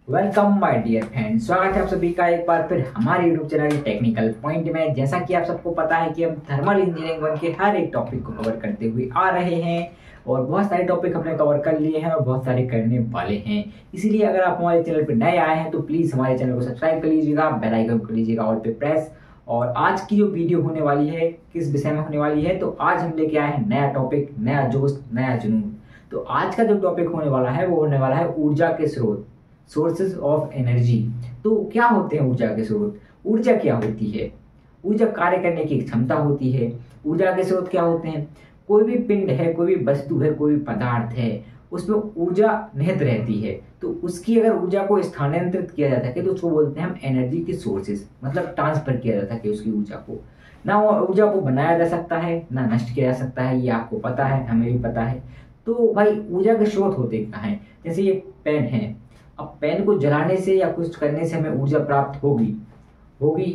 Welcome my dear friend, स्वागत है आप सभी का एक बार फिर हमारे यूट्यूब चैनल टेक्निकल पॉइंट में। जैसा कि आप सबको पता है कि हम थर्मल इंजीनियरिंग वन के हर एक टॉपिक को कवर करते हुए आ रहे हैं और बहुत सारे टॉपिक हमने कवर कर लिए हैं और बहुत सारे करने वाले हैं। इसीलिए अगर आप हमारे चैनल पर नए आए हैं तो प्लीज़ हमारे चैनल को सब्सक्राइब कर लीजिएगा, बेल आइकन कर लीजिएगा और पे प्रेस। और आज की जो वीडियो होने वाली है किस विषय में होने वाली है, तो आज हम लेके आए हैं नया टॉपिक, नया जोश, नया जुनून। तो आज का जो टॉपिक होने वाला है वो होने वाला है ऊर्जा के स्रोत, सोर्सेज ऑफ एनर्जी। तो क्या होते हैं ऊर्जा के स्रोत? ऊर्जा क्या होती है? ऊर्जा कार्य करने की क्षमता होती है। ऊर्जा के स्रोत क्या होते हैं? कोई भी पिंड है, कोई भी वस्तु है, कोई भी पदार्थ है, उसमें ऊर्जा निहित रहती है। तो उसकी अगर ऊर्जा को स्थानांतरित किया जा सके तो उसको बोलते हैं हम एनर्जी के सोर्सेज, मतलब ट्रांसफर किया जा सके उसकी ऊर्जा को। ना वो ऊर्जा को बनाया जा सकता है ना नष्ट किया जा सकता है, ये आपको पता है, हमें भी पता है। तो भाई ऊर्जा के स्रोत होते क्या हैं? जैसे ये पेन है, अब पेन को जलाने से या कुछ करने से हमें ऊर्जा प्राप्त होगी होगी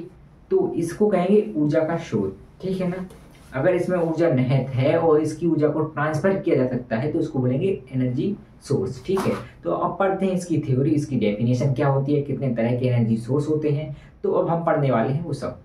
तो इसको कहेंगे ऊर्जा का स्रोत, ठीक है ना। अगर इसमें ऊर्जा निहित है और इसकी ऊर्जा को ट्रांसफर किया जा सकता है तो इसको बोलेंगे एनर्जी सोर्स, ठीक है। तो अब पढ़ते हैं इसकी थ्योरी, इसकी डेफिनेशन क्या होती है, कितने तरह के एनर्जी सोर्स होते हैं। तो अब हम पढ़ने वाले हैं वो सब।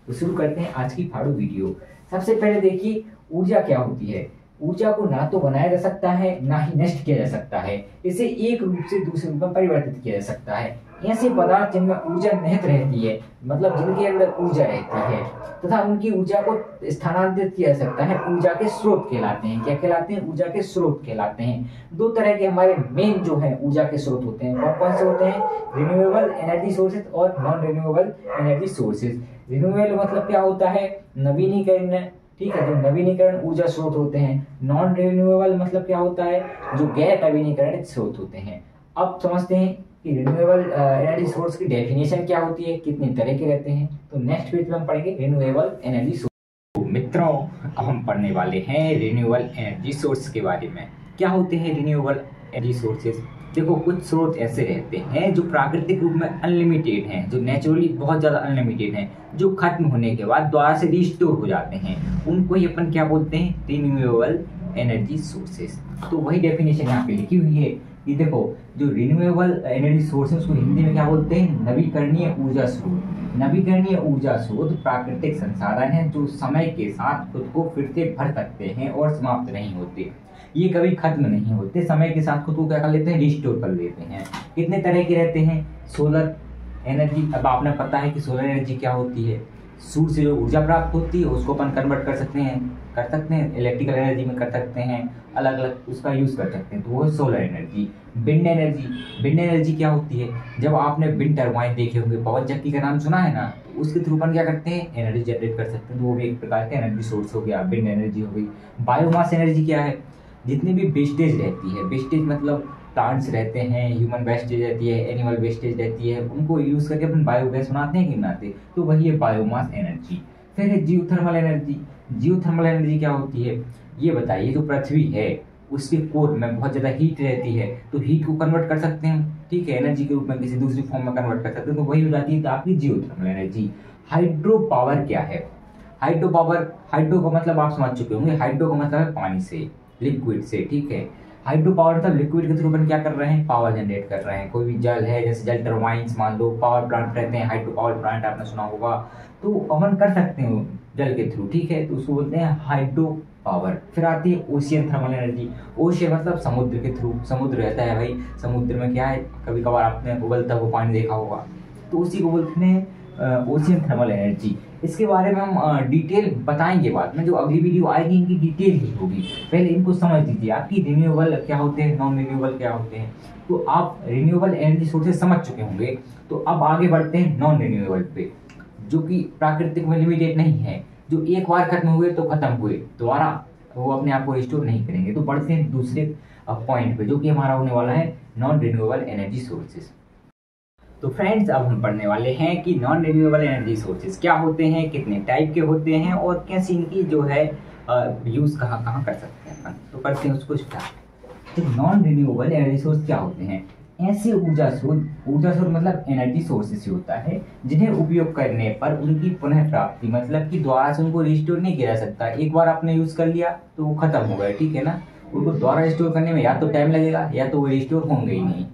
तो शुरू करते हैं आज की फाड़ू वीडियो। सबसे पहले देखिए ऊर्जा क्या होती है। ऊर्जा को ना तो बनाया जा सकता है ना ही नष्ट किया जा सकता है, इसे एक रूप से दूसरे रूप में परिवर्तित किया जा सकता है। ऐसे पदार्थ जिनमें ऊर्जा निहित रहती है, मतलब जिनके अंदर ऊर्जा रहती है, तथा उनकी ऊर्जा को स्थानांतरित किया जा सकता है, ऊर्जा के स्रोत कहलाते हैं। क्या कहलाते हैं? ऊर्जा के स्रोत कहलाते हैं। दो तरह के हमारे मेन जो है ऊर्जा के स्रोत होते हैं। कौन कौन से होते हैं? रिन्यूएबल एनर्जी सोर्सेज और non renewable energy sources. Renewable मतलब क्या होता है? नवीनीकरण, ठीक है, जो नवीनीकरण ऊर्जा स्रोत होते हैं। नॉन रिन्यूएबल मतलब क्या होता है? जो गैर नवीनीकरण स्रोत होते हैं। अब समझते हैं कि रिन्यूएबल एनर्जी सोर्स की डेफिनेशन क्या होती है, कितने तरह के रहते हैं। तो नेक्स्ट पेज में हम पढ़ेंगे रिन्यूएबल एनर्जी सोर्स। तो मित्रों, अब हम पढ़ने वाले हैं रिन्यूएबल एनर्जी सोर्स के बारे में। क्या होते हैं रिन्यूएबल एनर्जी सोर्सेज? देखो, कुछ स्रोत ऐसे रहते हैं जो प्राकृतिक रूप में अनलिमिटेड हैं, जो नेचुरली बहुत ज़्यादा अनलिमिटेड हैं, जो खत्म होने के बाद दोबारा से रिस्टोर हो जाते हैं। उनको ही अपन क्या बोलते हैं? Renewable energy sources. तो वही डेफिनेशन यहाँ पे लिखी हुई है कि देखो, जो रिन्यूएबल एनर्जी सोर्स है उसको हिंदी में क्या बोलते हैं? नवीकरणीय ऊर्जा स्रोत। नवीकरणीय ऊर्जा स्रोत प्राकृतिक संसाधन है जो समय के साथ खुद को फिर से भर सकते हैं और समाप्त नहीं होते। ये कभी खत्म नहीं होते, समय के साथ खुद को क्या कर लेते हैं? रिस्टोर कर लेते हैं। कितने तरह के रहते हैं? Solar energy. अब आपने पता है कि सोलर एनर्जी क्या होती है। सूर्य से जो ऊर्जा प्राप्त होती है उसको अपन कन्वर्ट कर सकते हैं इलेक्ट्रिकल एनर्जी में, कर सकते हैं, अलग अलग उसका यूज कर सकते हैं, तो वो है solar energy. Wind energy. Wind energy क्या होती है? जब आपने विंड टरबाइन देखे होंगे, पवन चक्की का नाम सुना है ना, तो उसके थ्रू अपन क्या करते हैं? एनर्जी जनरेट कर सकते हैं, तो वो भी एक प्रकार का एनर्जी सोर्स हो गया, विंड एनर्जी हो गई। बायोमास एनर्जी क्या है? जितनी भी वेस्टेज रहती है, वेस्टेज मतलब प्लांट्स रहते हैं, ह्यूमन वेस्टेज रहती है, एनिमल वेस्टेज रहती है, उनको यूज करके अपन बायोगैस बनाते हैं कि बनाते, तो वही है बायोमास एनर्जी। फिर है जियोथर्मल एनर्जी। जियोथर्मल एनर्जी क्या होती है? ये बताइए, जो पृथ्वी है उसके कोर में बहुत ज़्यादा हीट रहती है, तो हीट को कन्वर्ट कर सकते हैं, ठीक है, एनर्जी के रूप में किसी दूसरी फॉर्म में कन्वर्ट कर सकते हैं, तो वही हो जाती है तो आपकी जियोथर्मल एनर्जी। हाइड्रो पावर क्या है? हाइड्रो पावर, हाइड्रो का मतलब आप समझ चुके होंगे, हाइड्रो का मतलब है पानी से, लिक्विड से, ठीक है। हाइड्रो पावर मतलब लिक्विड के थ्रू अपन क्या कर रहे हैं? पावर जनरेट कर रहे हैं। कोई भी जल है, जैसे जल टर्बाइंस मान लो, पावर प्लांट रहते हैं, हाइड्रो पावर प्लांट आपने सुना होगा, तो अपन कर सकते हैं जल के थ्रू, ठीक है, तो उसको बोलते हैं हाइड्रो पावर। फिर आती है ओशियन थर्मल एनर्जी। ओशियन मतलब समुद्र के थ्रू, समुद्र रहता है भाई, समुद्र में क्या है, कभी कभार आपने उबलता हुआ पानी देखा होगा, तो उसी को बोलते हैं ओशियन थर्मल एनर्जी। इसके बारे में हम डिटेल बताएंगे बाद में, जो अगली वीडियो आएगी इनकी डिटेल ही होगी। पहले इनको समझ लीजिए आप कि रिन्यूएबल क्या होते हैं, नॉन रिन्यूएबल क्या होते हैं। तो आप रिन्यूएबल एनर्जी सोर्सेज समझ चुके होंगे। तो अब आगे बढ़ते हैं नॉन रिन्यूएबल पे, जो कि प्राकृतिक में लिमिटेड नहीं है, जो एक बार खत्म हुए तो खत्म हुए, दोबारा वो अपने आप को रिस्टोर नहीं करेंगे। तो बढ़ते हैं दूसरे पॉइंट पे, जो कि हमारा होने वाला है नॉन रिन्यूएबल एनर्जी सोर्सेज। तो फ्रेंड्स, अब हम पढ़ने वाले हैं कि नॉन रिन्यूएबल एनर्जी सोर्सेज क्या होते हैं, कितने टाइप के होते हैं और कैसे इनकी जो है यूज कहाँ कहाँ कर सकते हैं अपन। तो करते हैं उसको स्टार्ट। तो नॉन रिन्यूएबल एनर्जी सोर्स क्या होते हैं? ऐसे ऊर्जा स्रोत मतलब एनर्जी सोर्सेस ही होता है जिन्हें उपयोग करने पर उनकी पुनः प्राप्ति, मतलब कि दोबारा से उनको रिस्टोर नहीं किया जा सकता। एक बार आपने यूज कर लिया तो वो खत्म हो गया, ठीक है ना। उनको दोबारा रिस्टोर करने में या तो टाइम लगेगा या तो वो रिस्टोर होंगे ही नहीं।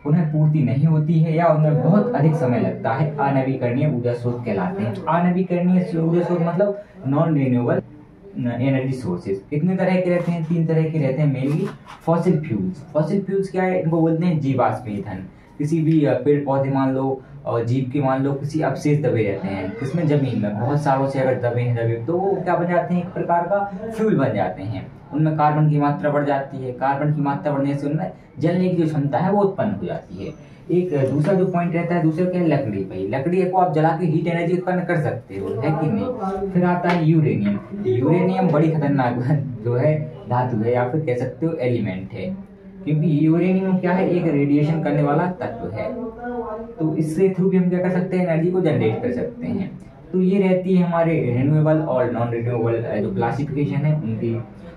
उन्हें पूर्ति नहीं होती है या उनमें बहुत अधिक समय लगता है, अनवीकरणीय ऊर्जा स्रोत कहलाते हैं। अनवीकरणीय ऊर्जा स्रोत मतलब नॉन रिन्यूएबल एनर्जी सोर्सेज। कितने तरह के रहते हैं? 3 तरह के रहते हैं mainly. Fossil fuels, fossil fuels क्या है? इनको बोलते हैं जीवाश्म ईंधन। किसी भी पेड़ पौधे मान लो और जीव के मान लो किसी अवशेष दबे रहते हैं, किसमें जमीन में बहुत सालों से अगर दबे तो वो क्या बन जाते हैं? एक प्रकार का फ्यूल बन जाते हैं। उनमें कार्बन की मात्रा बढ़ जाती है, कार्बन की मात्रा बढ़ने से उनमें जलने की जो क्षमता है वो उत्पन्न हो जाती है। एक दूसरा जो पॉइंट रहता है, दूसरा क्या है? लकड़ी। भाई लकड़ी को आप जला के हीट एनर्जी उत्पन्न कर सकते हो, है कि नहीं? फिर आता है यूरेनियम। यूरेनियम बड़ी खतरनाक जो है धातु है या फिर कह सकते हो एलिमेंट है, क्योंकि यूरेनियम क्या है? एक रेडिएशन करने वाला तत्व है। तो इससे थ्रू भी हम क्या कर सकते हैं? एनर्जी को जनरेट कर सकते हैं। तो ये रहती है हमारे रिन्यूएबल और नॉन रिन्यूएबल जो क्लासिफिकेशन है उनकी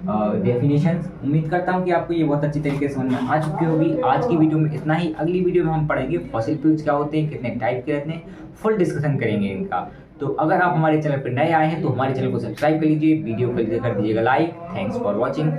डेफिनेशंस। उम्मीद करता हूँ कि आपको ये बहुत अच्छी तरीके से समझ में आ चुकी होगी। आज की वीडियो में इतना ही। अगली वीडियो में हम पढ़ेंगे फॉसिल फ्यूल्स क्या होते हैं, कितने टाइप के रहते हैं, फुल डिस्कशन करेंगे इनका। तो अगर आप हमारे चैनल पर नए आए हैं तो हमारे चैनल को सब्सक्राइब कर लीजिए, वीडियो को कर दीजिएगा लाइक। Thanks for watching.